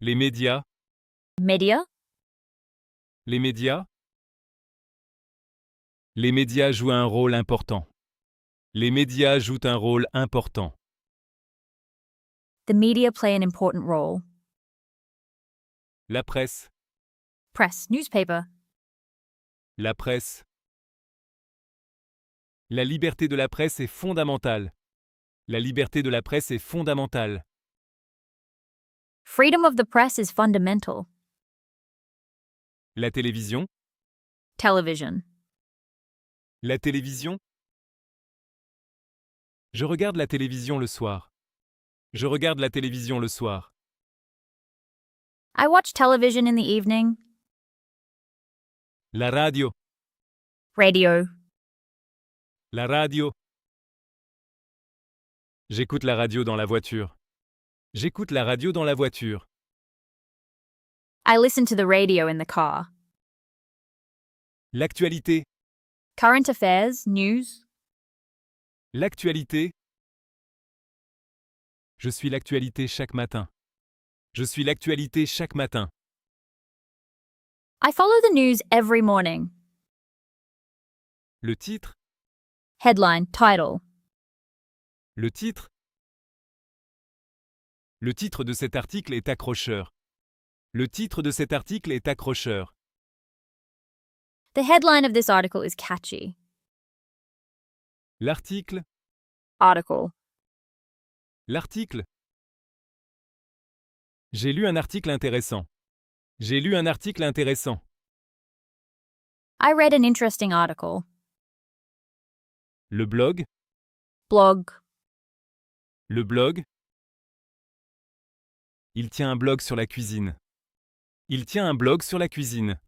Les médias. Media. Les médias. Les médias jouent un rôle important. Les médias jouent un rôle important. The media play an important role. La presse. Press, newspaper. La presse. La liberté de la presse est fondamentale. La liberté de la presse est fondamentale. Freedom of the press is fundamental. La télévision. Television. La télévision. Je regarde la télévision le soir. Je regarde la télévision le soir. I watch television in the evening. La radio. Radio. La radio. J'écoute la radio dans la voiture. J'écoute la radio dans la voiture. I listen to the radio in the car. L'actualité. Current affairs, news. L'actualité. Je suis l'actualité chaque matin. Je suis l'actualité chaque matin. I follow the news every morning. Le titre. Headline, title. Le titre. Le titre de cet article est accrocheur. Le titre de cet article est accrocheur. The headline of this article is catchy. L'article. Article. L'article. J'ai lu un article intéressant. J'ai lu un article intéressant. I read an interesting article. Le blog. Blog. Le blog. Il tient un blog sur la cuisine. Il tient un blog sur la cuisine.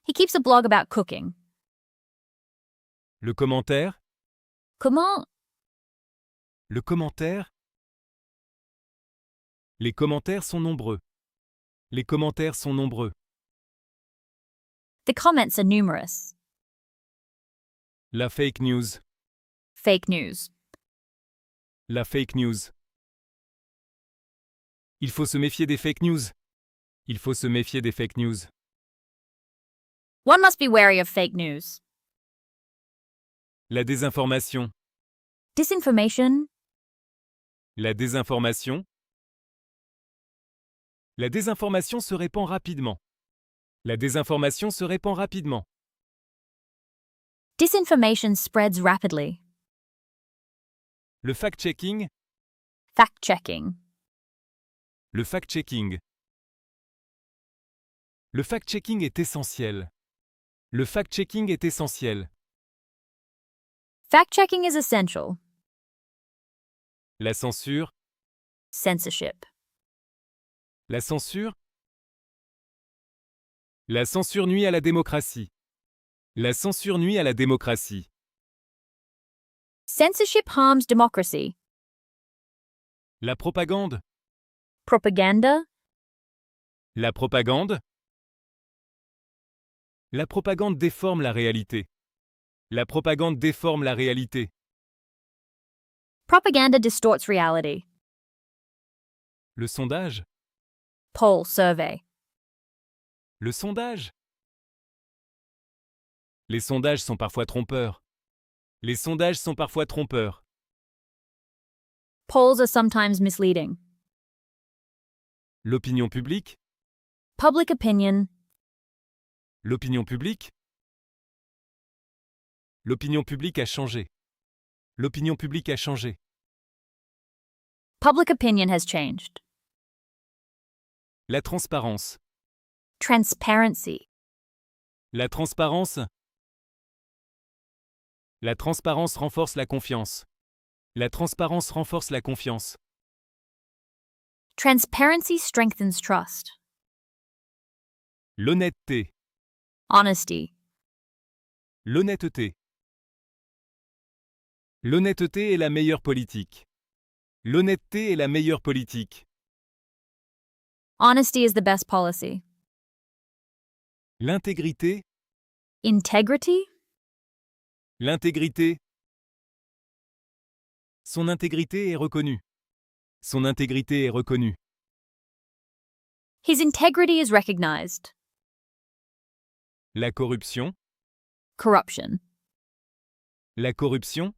He keeps a blog about cooking. Le commentaire. Comment? Le commentaire. Les commentaires sont nombreux. Les commentaires sont nombreux. The comments are numerous. La fake news. Fake news. La fake news. Il faut se méfier des fake news. Il faut se méfier des fake news. One must be wary of fake news. La désinformation. Disinformation. La désinformation. La désinformation se répand rapidement. La désinformation se répand rapidement. Disinformation spreads rapidly. Le fact-checking. Fact-checking. Le fact-checking. Le fact-checking est essentiel. Le fact-checking est essentiel. Fact-checking is essential. La censure. Censorship. La censure. La censure nuit à la démocratie. La censure nuit à la démocratie. Censorship harms democracy. La propagande. Propaganda. La propagande. La propagande déforme la réalité. La propagande déforme la réalité. Propaganda distorts reality. Le sondage. Poll, survey. Le sondage. Les sondages sont parfois trompeurs. Les sondages sont parfois trompeurs. Polls are sometimes misleading. L'opinion publique. Public opinion. L'opinion publique. L'opinion publique a changé. L'opinion publique a changé. Public opinion has changed. La transparence. Transparency. La transparence. La transparence renforce la confiance. La transparence renforce la confiance. Transparency strengthens trust. L'honnêteté. Honesty. L'honnêteté. L'honnêteté est la meilleure politique. L'honnêteté est la meilleure politique. Honesty is the best policy. L'intégrité. Integrity. L'intégrité. Son intégrité est reconnue. Son intégrité est reconnue. His integrity is recognized. La corruption. Corruption. La corruption.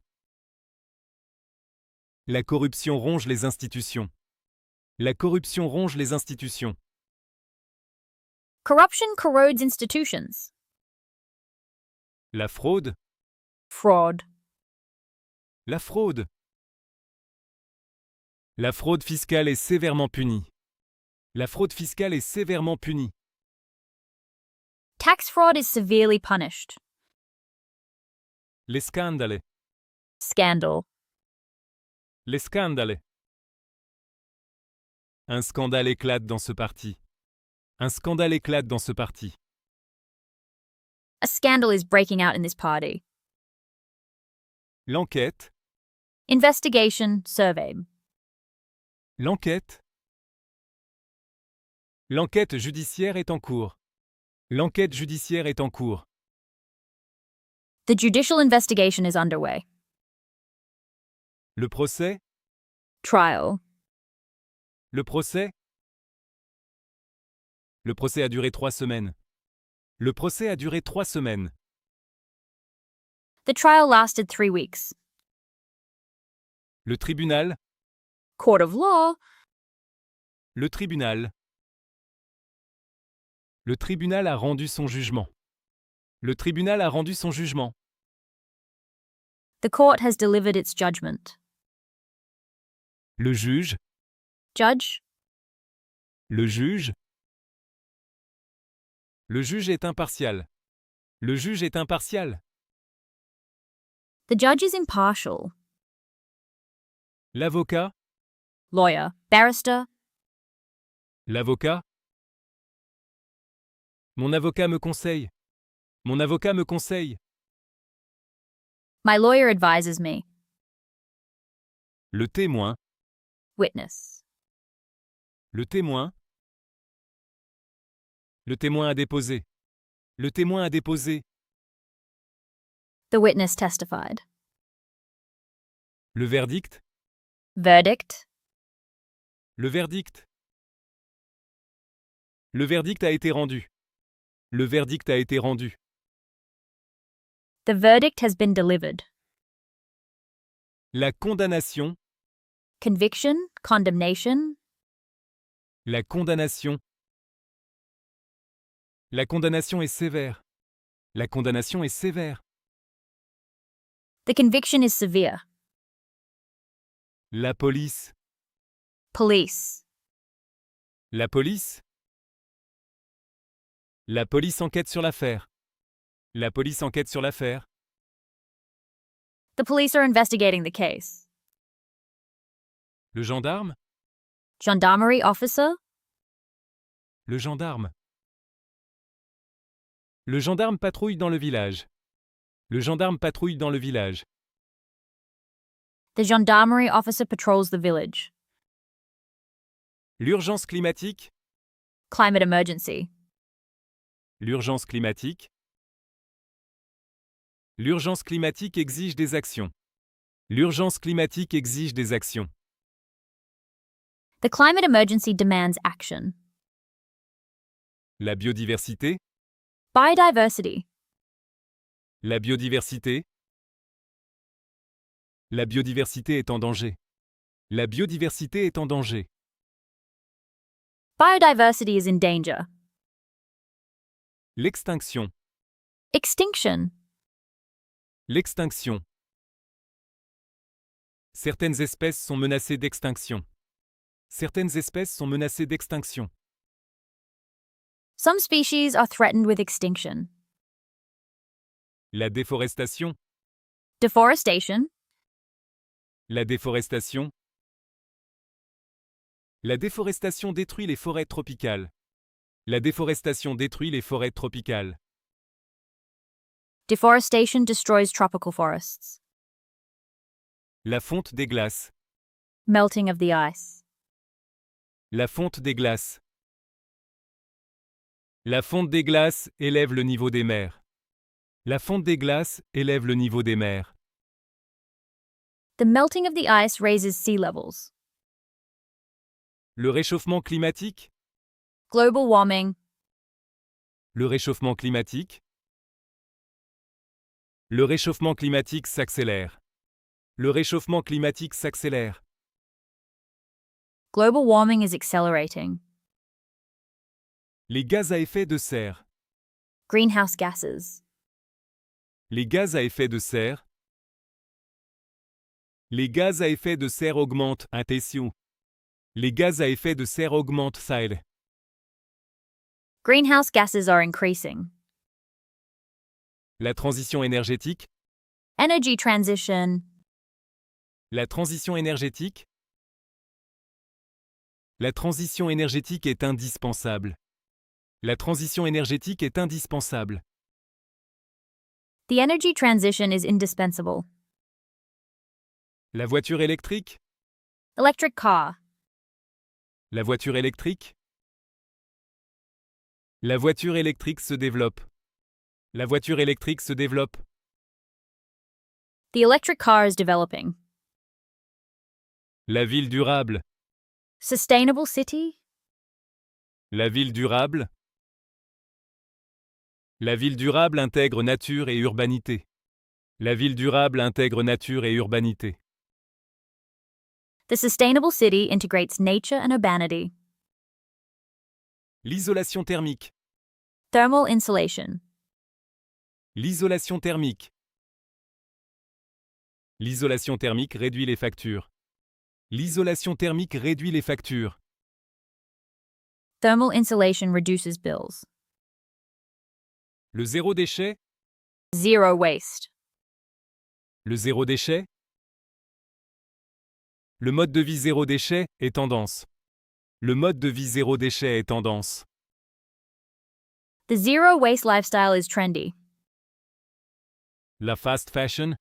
La corruption ronge les institutions. La corruption ronge les institutions. Corruption corrodes institutions. La fraude. Fraud. La fraude. La fraude fiscale est sévèrement punie. La fraude fiscale est sévèrement punie. Tax fraud is severely punished. Les scandales. Scandal. Les scandales. Un scandale éclate dans ce parti. Un scandale éclate dans ce parti. A scandal is breaking out in this party. L'enquête. Investigation, survey. L'enquête. L'enquête judiciaire est en cours. L'enquête judiciaire est en cours. The judicial investigation is underway. Le procès. Trial. Le procès. Le procès a duré 3 semaines. Le procès a duré 3 semaines. The trial lasted 3 weeks. Le tribunal. Court of law. Le tribunal. Le tribunal a rendu son jugement. Le tribunal a rendu son jugement. The court has delivered its judgment. Le juge. Judge. Le juge. Le juge est impartial. Le juge est impartial. The judge is impartial. L'avocat. Lawyer. Barrister. L'avocat. Mon avocat me conseille. Mon avocat me conseille. My lawyer advises me. Le témoin. Witness. Le témoin. Le témoin a déposé. Le témoin a déposé. The witness testified. Le verdict. Verdict. Le verdict. Le verdict a été rendu. Le verdict a été rendu. The verdict has been delivered. La condamnation. Conviction, condemnation. La condamnation. La condamnation est sévère. La condamnation est sévère. The conviction is severe. La police. Police. La police. La police enquête sur l'affaire. La police enquête sur l'affaire. The police are investigating the case. Le gendarme. Gendarmerie officer. Le gendarme. Le gendarme patrouille dans le village. Le gendarme patrouille dans le village. The gendarmerie officer patrols the village. L'urgence climatique. Climate emergency. L'urgence climatique. L'urgence climatique exige des actions. L'urgence climatique exige des actions. The climate emergency demands action. La biodiversité. Biodiversity. La biodiversité. La biodiversité est en danger. La biodiversité est en danger. Biodiversity is in danger. L'extinction. Extinction. L'extinction. Certaines espèces sont menacées d'extinction. Certaines espèces sont menacées d'extinction. Some species are threatened with extinction. La déforestation. Deforestation. La déforestation. La déforestation détruit les forêts tropicales. La déforestation détruit les forêts tropicales. Deforestation destroys tropical forests. La fonte des glaces. Melting of the ice. La fonte des glaces. La fonte des glaces élève le niveau des mers. La fonte des glaces élève le niveau des mers. The melting of the ice raises sea levels. Le réchauffement climatique. Global warming. Le réchauffement climatique. Le réchauffement climatique s'accélère. Le réchauffement climatique s'accélère. Global warming is accelerating. Les gaz à effet de serre. Greenhouse gases. Les gaz à effet de serre. Les gaz à effet de serre augmentent. Attention. Les gaz à effet de serre augmentent. Sile. Greenhouse gases are increasing. La transition énergétique. Energy transition. La transition énergétique. La transition énergétique est indispensable. La transition énergétique est indispensable. The energy transition is indispensable. La voiture électrique. Electric car. La voiture électrique. La voiture électrique se développe. La voiture électrique se développe. The electric car is developing. La ville durable. Sustainable city. La ville durable. La ville durable intègre nature et urbanité. La ville durable intègre nature et urbanité. The sustainable city integrates nature and urbanity. L'isolation thermique. Thermal insulation. L'isolation thermique. L'isolation thermique réduit les factures. L'isolation thermique réduit les factures. Thermal insulation reduces bills. Le zéro déchet. Zero waste. Le zéro déchet. Le mode de vie zéro déchet est tendance. Le mode de vie zéro déchet est tendance. The zero waste lifestyle is trendy. La fast fashion.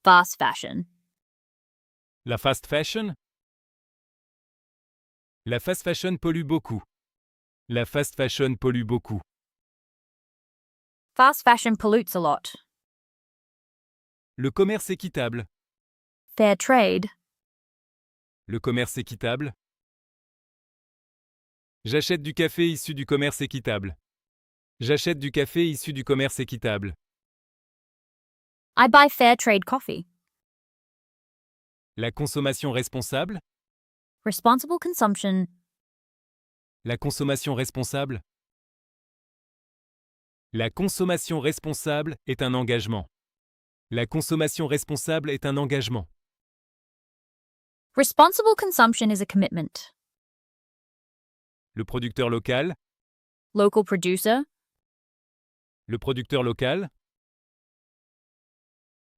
Fast fashion. La fast fashion. La fast fashion pollue beaucoup. La fast fashion pollue beaucoup. Fast fashion pollutes a lot. Le commerce équitable. Fair trade. Le commerce équitable. J'achète du café issu du commerce équitable. J'achète du café issu du commerce équitable. I buy fair trade coffee. La consommation responsable. Responsible consumption. La consommation responsable. La consommation responsable est un engagement. La consommation responsable est un engagement. Responsible consumption is a commitment. Le producteur local. Local producer. Le producteur local.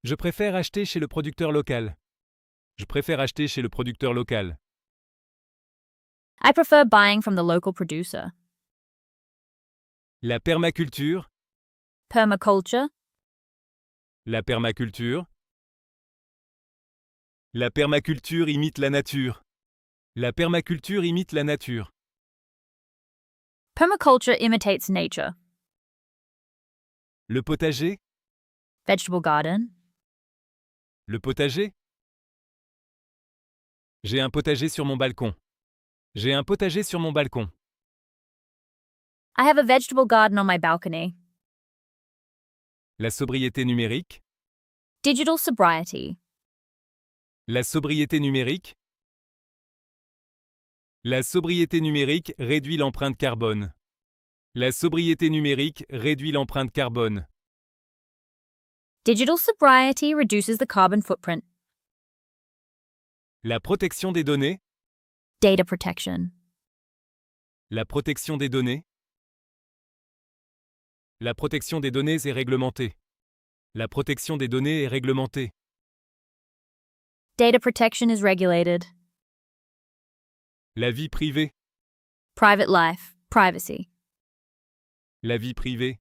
Je préfère acheter chez le producteur local. Je préfère acheter chez le producteur local. I prefer buying from the local producer. La permaculture. Permaculture. La permaculture. La permaculture imite la nature. La permaculture imite la nature. Permaculture imitates nature. Le potager. Vegetable garden. Le potager. J'ai un potager sur mon balcon. J'ai un potager sur mon balcon. I have a vegetable garden on my balcony. La sobriété numérique. Digital sobriety. La sobriété numérique. La sobriété numérique réduit l'empreinte carbone. La sobriété numérique réduit l'empreinte carbone. Digital sobriety reduces the carbon footprint. La protection des données. Data protection. La protection des données. La protection des données est réglementée. La protection des données est réglementée. Data protection is regulated. La vie privée. Private life. Privacy. La vie privée.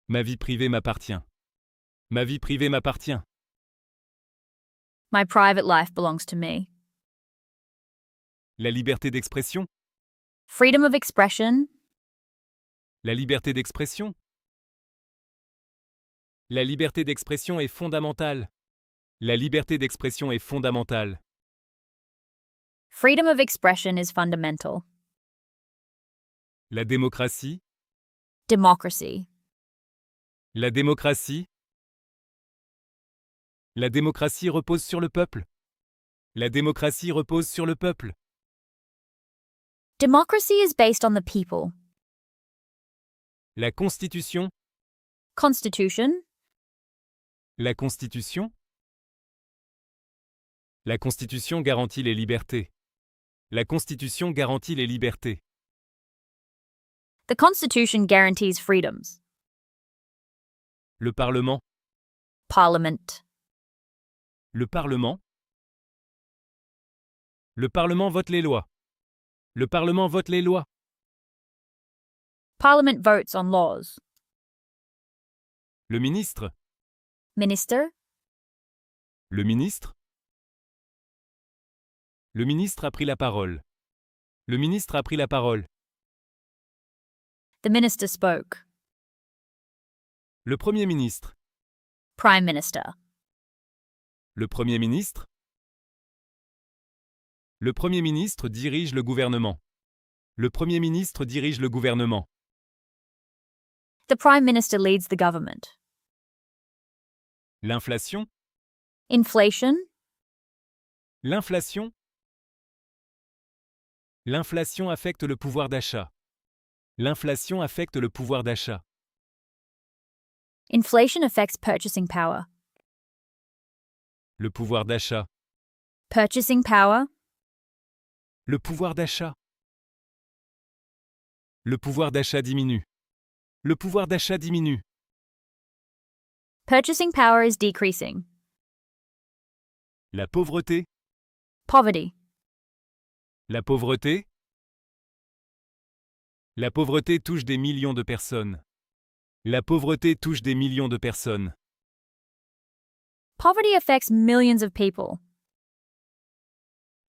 Ma vie privée m'appartient. Ma vie privée m'appartient. My private life belongs to me. La liberté d'expression. Freedom of expression. La liberté d'expression. La liberté d'expression est fondamentale. La liberté d'expression est fondamentale. Freedom of expression is fundamental. La démocratie. Democracy. La démocratie. La démocratie repose sur le peuple. La démocratie repose sur le peuple. Democracy is based on the people. La Constitution. Constitution. La Constitution. La Constitution garantit les libertés. La Constitution garantit les libertés. The Constitution guarantees freedoms. Le Parlement. Parliament. Le Parlement. Le Parlement vote les lois. Le Parlement vote les lois. Parliament votes on laws. Le ministre. Minister. Le ministre. Le ministre a pris la parole. Le ministre a pris la parole. The minister spoke. Le Premier ministre. Prime Minister. Le Premier ministre. Le Premier ministre dirige le gouvernement. Le Premier ministre dirige le gouvernement. The Prime Minister leads the government. L'inflation. Inflation. L'inflation. L'inflation affecte le pouvoir d'achat. L'inflation affecte le pouvoir d'achat. Inflation affects purchasing power. Le pouvoir d'achat. Purchasing power. Le pouvoir d'achat. Le pouvoir d'achat diminue. Le pouvoir d'achat diminue. Purchasing power is decreasing. La pauvreté. Poverty. La pauvreté. La pauvreté touche des millions de personnes. La pauvreté touche des millions de personnes. Poverty affects millions of people.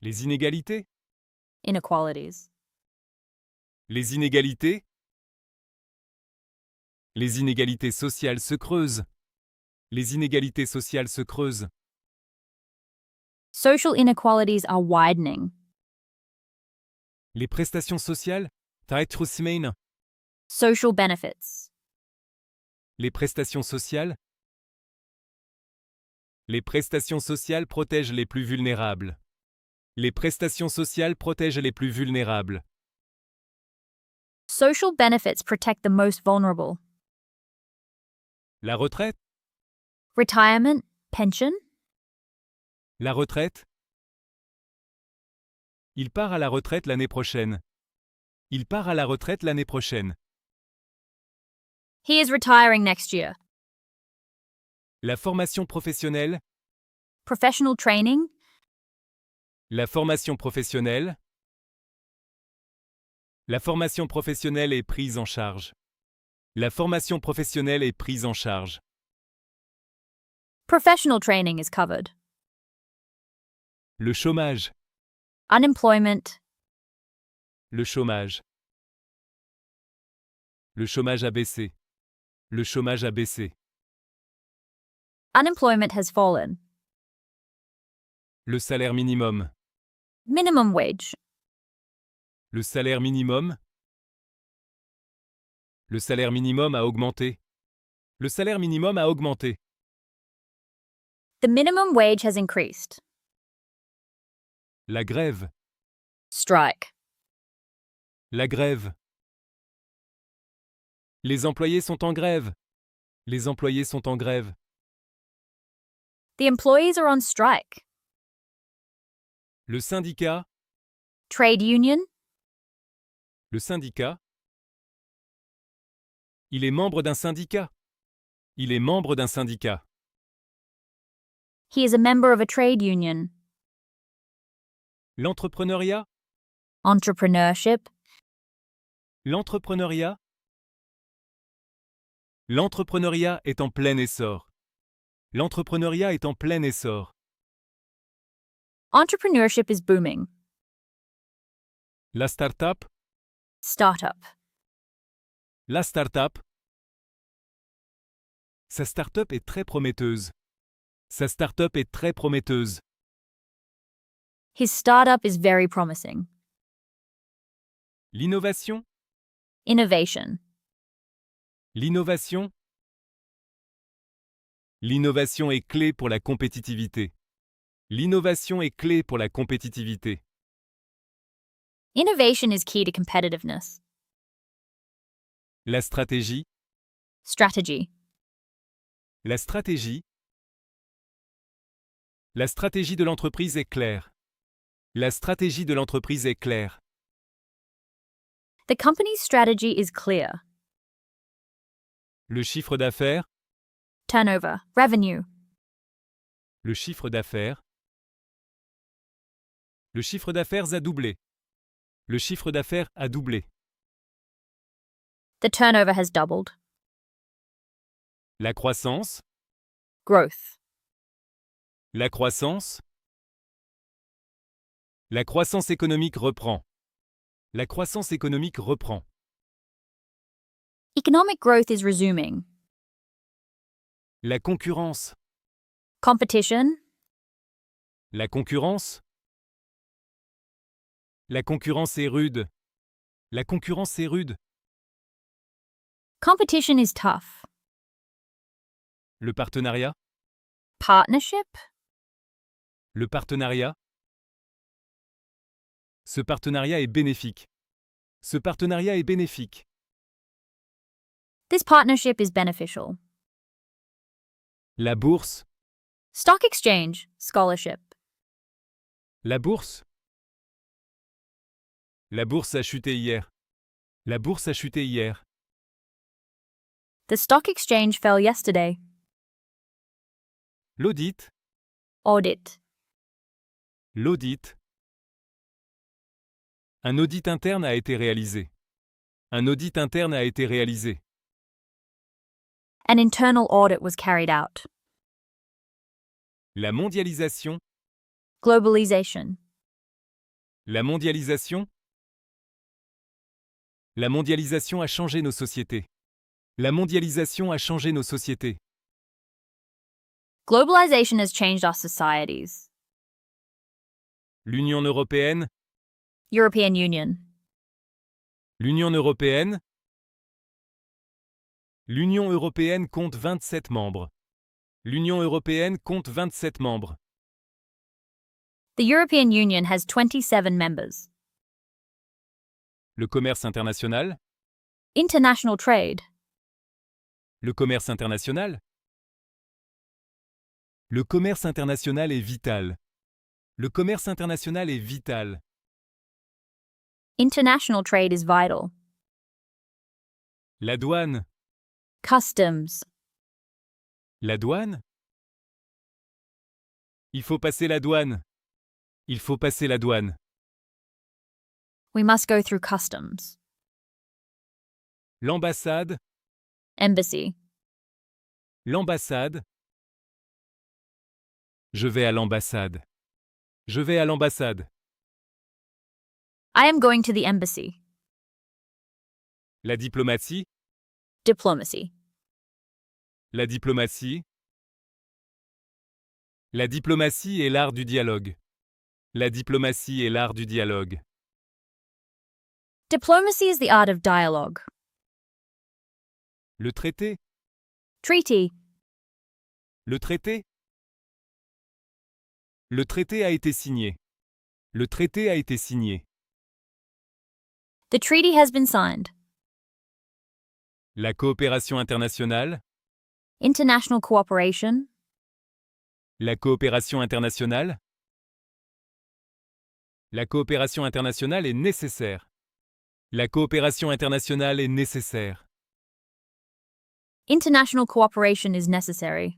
Les inégalités. Inequalities. Les inégalités. Les inégalités sociales se creusent. Les inégalités sociales se creusent. Social inequalities are widening. Les prestations sociales. Tijdsgemeene. Social benefits. Les prestations sociales. Les prestations sociales protègent les plus vulnérables. Les prestations sociales protègent les plus vulnérables. Social benefits protect the most vulnerable. La retraite. Retirement. Pension. La retraite. Il part à la retraite l'année prochaine. Il part à la retraite l'année prochaine. He is retiring next year. La formation professionnelle. Professional training. La formation professionnelle. La formation professionnelle est prise en charge. La formation professionnelle est prise en charge. Professional training is covered. Le chômage. Unemployment. Le chômage. Le chômage a baissé. Le chômage a baissé. Unemployment has fallen. Le salaire minimum. Minimum wage. Le salaire minimum. Le salaire minimum a augmenté. Le salaire minimum a augmenté. The minimum wage has increased. La grève. Strike. La grève. Les employés sont en grève. Les employés sont en grève. The employees are on strike. Le syndicat. Trade union. Le syndicat. Il est membre d'un syndicat. Il est membre d'un syndicat. He is a member of a trade union. L'entrepreneuriat. Entrepreneurship. L'entrepreneuriat. L'entrepreneuriat est en plein essor. L'entrepreneuriat est en plein essor. Entrepreneurship is booming. La start-up. Startup. La start-up. Sa start-up est très prometteuse. Sa start-up est très prometteuse. His startup is very promising. L'innovation. Innovation. L'innovation. L'innovation est clé pour la compétitivité. L'innovation est clé pour la compétitivité. Innovation is key to competitiveness. La stratégie. Strategy. La stratégie. La stratégie de l'entreprise est claire. La stratégie de l'entreprise est claire. The company's strategy is clear. Le chiffre d'affaires. Turnover. Revenue. Le chiffre d'affaires. Le chiffre d'affaires a doublé. Le chiffre d'affaires a doublé. The turnover has doubled. La croissance. Growth. La croissance. La croissance économique reprend. La croissance économique reprend. Economic growth is resuming. La concurrence. Competition. La concurrence. La concurrence est rude. La concurrence est rude. Competition is tough. Le partenariat. Partnership. Le partenariat. Ce partenariat est bénéfique. Ce partenariat est bénéfique. This partnership is beneficial. La bourse. Stock exchange. Scholarship. La bourse. La bourse a chuté hier. La bourse a chuté hier. The stock exchange fell yesterday. L'audit. Audit. L'audit. Un audit interne a été réalisé. Un audit interne a été réalisé. An internal audit was carried out. La mondialisation. Globalization. La mondialisation. La mondialisation a changé nos sociétés. La mondialisation a changé nos sociétés. Globalization has changed our societies. L'Union européenne. European Union. L'Union européenne. L'Union européenne compte 27 membres. L'Union européenne compte 27 membres. The European Union has 27 members. Le commerce international. International trade. Le commerce international. Le commerce international est vital. Le commerce international est vital. International trade is vital. La douane. Customs. La douane. Il faut passer la douane. Il faut passer la douane. We must go through customs. L'ambassade. Embassy. L'ambassade. Je vais à l'ambassade. Je vais à l'ambassade. I am going to the embassy. La diplomatie. Diplomacy. La diplomatie. La diplomatie est l'art du dialogue. La diplomatie est l'art du dialogue. Diplomacy is the art of dialogue. Le traité. Treaty. Le traité. Le traité a été signé. Le traité a été signé. The treaty has been signed. La coopération internationale. International cooperation. La coopération internationale. La coopération internationale est nécessaire. La coopération internationale est nécessaire. International cooperation is necessary.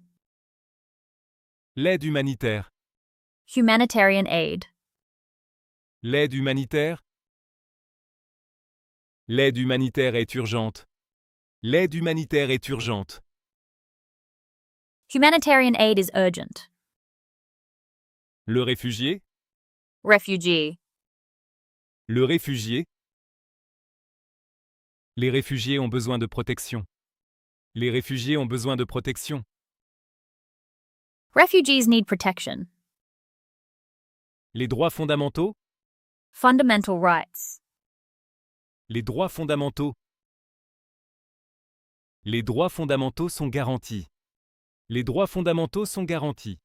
L'aide humanitaire. Humanitarian aid. L'aide humanitaire. L'aide humanitaire est urgente. L'aide humanitaire est urgente. Humanitarian aid is urgent. Le réfugié. Refugee. Le réfugié. Les réfugiés ont besoin de protection. Les réfugiés ont besoin de protection. Refugees need protection. Les droits fondamentaux. Fundamental rights. Les droits fondamentaux. Les droits fondamentaux sont garantis. Les droits fondamentaux sont garantis.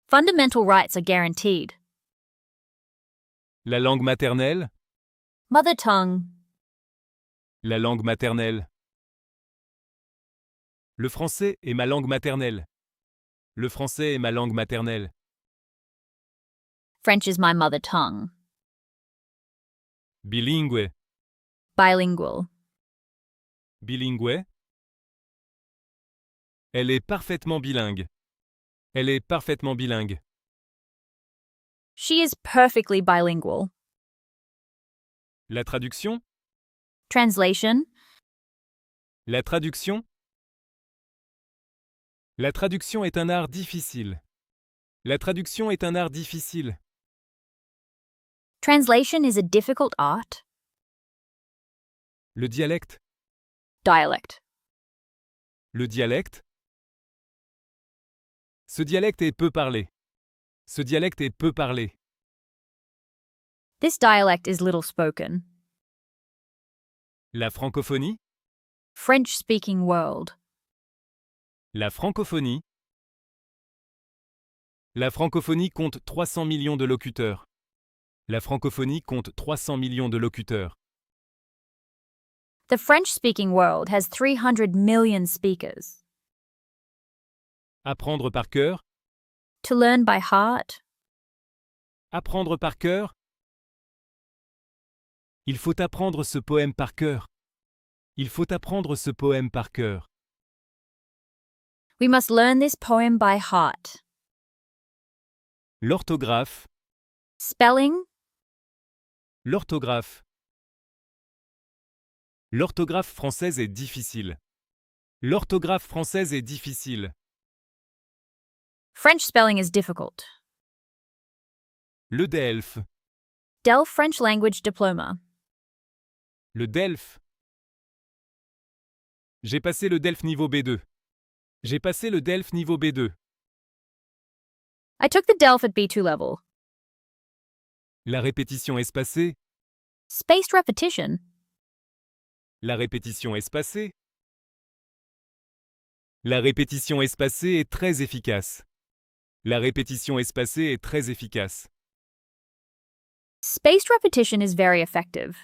Fundamental rights are guaranteed. La langue maternelle. Mother tongue. La langue maternelle. Le français est ma langue maternelle. Le français est ma langue maternelle. French is my mother tongue. Bilingue. Bilingual. Bilingue. Elle est parfaitement bilingue. Elle est parfaitement bilingue. She is perfectly bilingual. La traduction. Translation. La traduction. La traduction est un art difficile. La traduction est un art difficile. Translation is a difficult art. Le dialecte. Dialect. Le dialecte. Ce dialecte est peu parlé. Ce dialecte est peu parlé. This dialect is little spoken. La francophonie. French-speaking world. La francophonie. La francophonie compte 300 millions de locuteurs. La francophonie compte 300 millions de locuteurs. The French-speaking world has 300 million speakers. Apprendre par cœur. To learn by heart. Apprendre par cœur. Il faut apprendre ce poème par cœur. Il faut apprendre ce poème par cœur. We must learn this poem by heart. L'orthographe. Spelling. L'orthographe. L'orthographe française est difficile. L'orthographe française est difficile. French spelling is difficult. Le DELF. Delft French Language Diploma. Le DELF. J'ai passé le DELF niveau B2. J'ai passé le DELF niveau B2. I took the DELF at B2 level. La répétition espacée. Spaced repetition. La répétition espacée. La répétition espacée est très efficace. La répétition espacée est très efficace. Spaced repetition is very effective.